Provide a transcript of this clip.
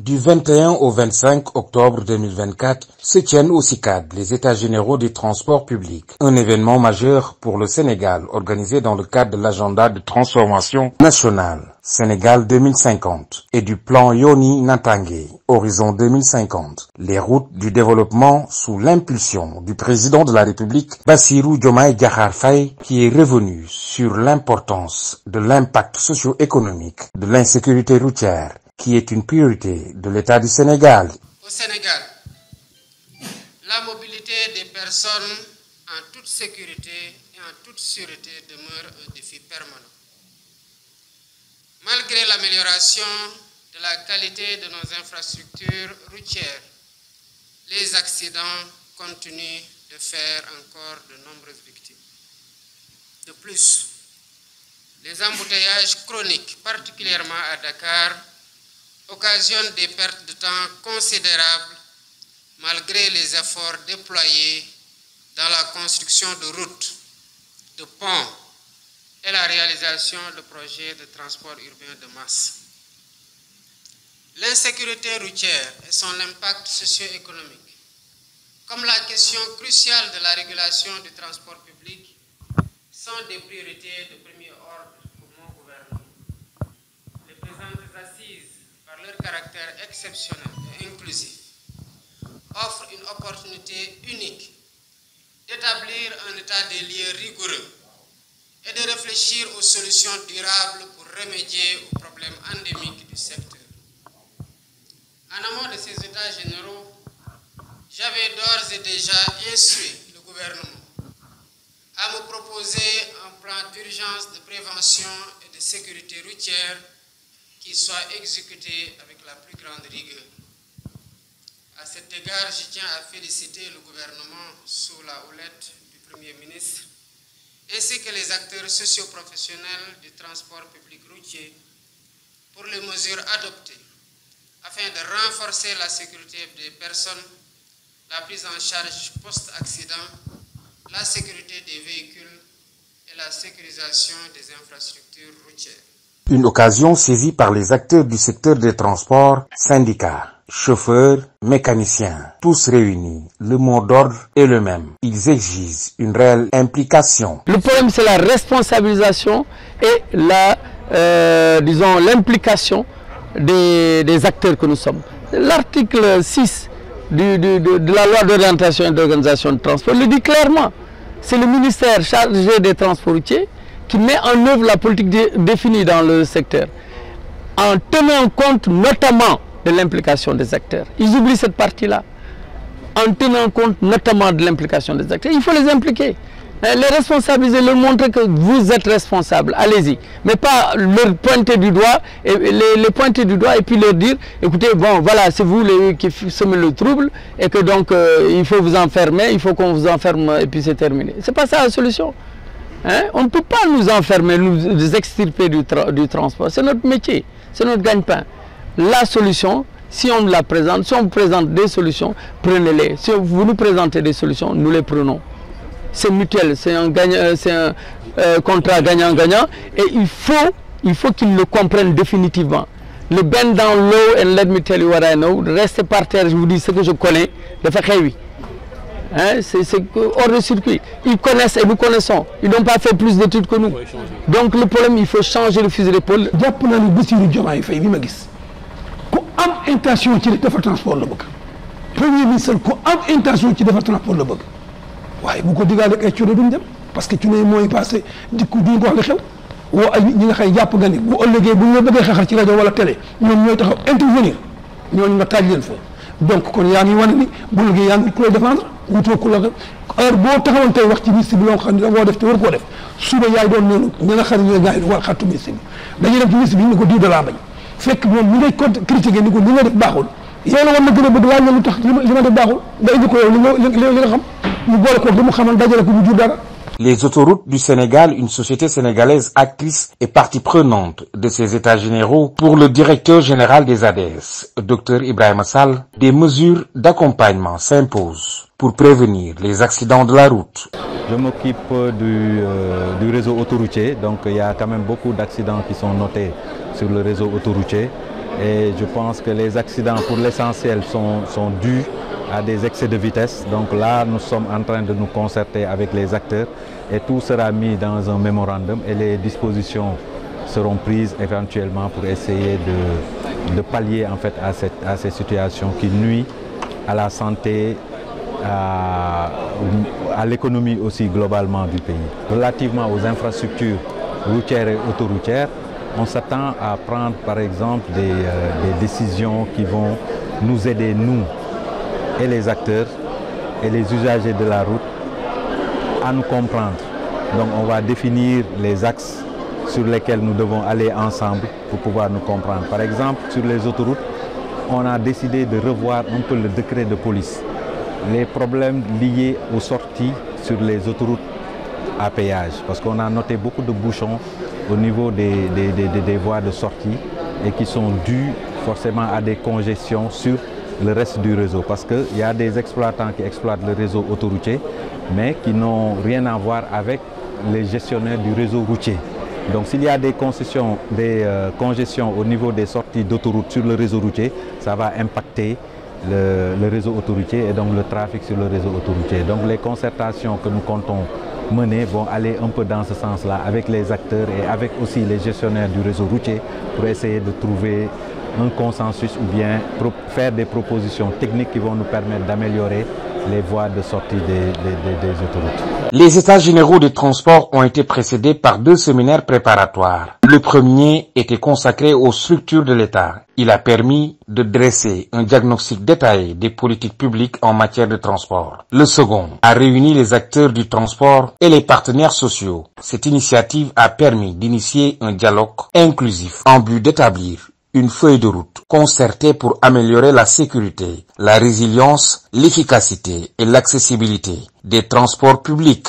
Du 21 au 25 octobre 2024 se tiennent au CICAD les États généraux des transports publics. Un événement majeur pour le Sénégal organisé dans le cadre de l'agenda de transformation nationale Sénégal 2050 et du plan Yoni Natangé, Horizon 2050. Les routes du développement sous l'impulsion du président de la République, Bassirou Diomaye Diakhar Faye, qui est revenu sur l'importance de l'impact socio-économique de l'insécurité routière, qui est une priorité de l'État du Sénégal. Au Sénégal, la mobilité des personnes en toute sécurité et en toute sûreté demeure un défi permanent. Malgré l'amélioration de la qualité de nos infrastructures routières, les accidents continuent de faire encore de nombreuses victimes. De plus, les embouteillages chroniques, particulièrement à Dakar, occasionnent des pertes de temps considérables malgré les efforts déployés dans la construction de routes, de ponts et la réalisation de projets de transport urbain de masse. L'insécurité routière et son impact socio-économique, comme la question cruciale de la régulation du transport public, sont des priorités de premier ordre pour mon gouvernement. Les présentes assises, par leur caractère exceptionnel et inclusif, offrent une opportunité unique d'établir un état des lieux rigoureux et de réfléchir aux solutions durables pour remédier aux problèmes endémiques du secteur. En amont de ces états généraux, j'avais d'ores et déjà instruit le gouvernement à me proposer un plan d'urgence de prévention et de sécurité routière qui soit exécuté avec la plus grande rigueur. À cet égard, je tiens à féliciter le gouvernement sous la houlette du Premier ministre ainsi que les acteurs socio-professionnels du transport public routier pour les mesures adoptées afin de renforcer la sécurité des personnes, la prise en charge post-accident, la sécurité des véhicules et la sécurisation des infrastructures routières. Une occasion saisie par les acteurs du secteur des transports, syndicats, chauffeurs, mécaniciens, tous réunis. Le mot d'ordre est le même. Ils exigent une réelle implication. Le problème, c'est la responsabilisation et l'implication des acteurs que nous sommes. L'article 6 de la loi d'orientation et d'organisation de transport le dit clairement. C'est le ministère chargé des transports routiers qui met en œuvre la politique définie dans le secteur, en tenant compte notamment de l'implication des acteurs. Ils oublient cette partie-là. En tenant compte notamment de l'implication des acteurs. Il faut les impliquer, les responsabiliser, leur montrer que vous êtes responsables. Allez-y. Mais pas leur pointer du doigt, et les pointer du doigt et puis leur dire, écoutez, bon, voilà, c'est vous qui semez le trouble et que donc il faut vous enfermer, il faut qu'on vous enferme et puis c'est terminé. C'est pas ça la solution. Hein? On ne peut pas nous enfermer, nous extirper du transport. C'est notre métier, c'est notre gagne-pain. La solution, si on la présente, si on présente des solutions, prenez-les. Si vous nous présentez des solutions, nous les prenons. C'est mutuel, c'est un contrat gagnant-gagnant et il faut qu'ils le comprennent définitivement. Le bend down low and let me tell you what I know, rester par terre, je vous dis ce que je connais, de faire oui. Hein, c'est hors de circuit. Ils connaissent et nous connaissons. Ils n'ont pas fait plus d'études que nous. Donc le problème, il faut changer le fusil d'épaule. Intention ci dafa transport la bëgg premier ministre ko am intention ci dafa transport la bëgg waaye bu ko digaale ay coono duñ dem parce que ci ne mooy passé dikku duñ ko wax li xew woo ay ñi nga xëy jàpp nga ni bu ëllëgee bu ñu la bëggee xeexal ci rajo wala télé ñoom ñooy taxaw intervenir ñooñu nga taaj leen fa donc kon yaa ngi wane ni bu ëllëgee yaa ngi ku lay défendre wutoo ku la heure boo taxawoon tey wax ci ministre bi loo xam ne da nga def te war koo def suba yaay doon noonu ñi nga xam ne gars yi war xattu ministre bi dañuy dem ci ministre bi ñu ko diw de la bañ fekk moom ñu ngay critiqué ni ko li nga def baaxul yow la war na gën a bëgg laaj na lu tax li ma def baaxul nga indi ko yow li nga xam mu boole ko li mu xamal dajale ko mu jur dara. Les autoroutes du Sénégal, une société sénégalaise actrice et partie prenante de ces états généraux, pour le directeur général des ADS, Dr Ibrahima Sall, des mesures d'accompagnement s'imposent pour prévenir les accidents de la route. Je m'occupe du réseau autoroutier, donc il y a quand même beaucoup d'accidents qui sont notés sur le réseau autoroutier et je pense que les accidents pour l'essentiel sont dus à des excès de vitesse. Donc là, nous sommes en train de nous concerter avec les acteurs et tout sera mis dans un mémorandum et les dispositions seront prises éventuellement pour essayer de pallier en fait à ces situations qui nuisent à la santé, à l'économie aussi globalement du pays. Relativement aux infrastructures routières et autoroutières, on s'attend à prendre par exemple des décisions qui vont nous aider, nous et les acteurs et les usagers de la route, à nous comprendre. Donc on va définir les axes sur lesquels nous devons aller ensemble pour pouvoir nous comprendre. Par exemple, sur les autoroutes, on a décidé de revoir un peu le décret de police. Les problèmes liés aux sorties sur les autoroutes à péage, parce qu'on a noté beaucoup de bouchons au niveau des voies de sortie et qui sont dus forcément à des congestions sur le reste du réseau, parce qu'il y a des exploitants qui exploitent le réseau autoroutier mais qui n'ont rien à voir avec les gestionnaires du réseau routier. Donc s'il y a des congestions au niveau des sorties d'autoroute sur le réseau routier, ça va impacter le réseau autoroutier et donc le trafic sur le réseau autoroutier. Donc les concertations que nous comptons mener vont aller un peu dans ce sens-là avec les acteurs et avec aussi les gestionnaires du réseau routier pour essayer de trouver un consensus ou bien faire des propositions techniques qui vont nous permettre d'améliorer les voies de sortie des autoroutes. Les états généraux des transports ont été précédés par 2 séminaires préparatoires. Le premier était consacré aux structures de l'État. Il a permis de dresser un diagnostic détaillé des politiques publiques en matière de transport. Le second a réuni les acteurs du transport et les partenaires sociaux. Cette initiative a permis d'initier un dialogue inclusif en but d'établir une feuille de route concertée pour améliorer la sécurité, la résilience, l'efficacité et l'accessibilité des transports publics.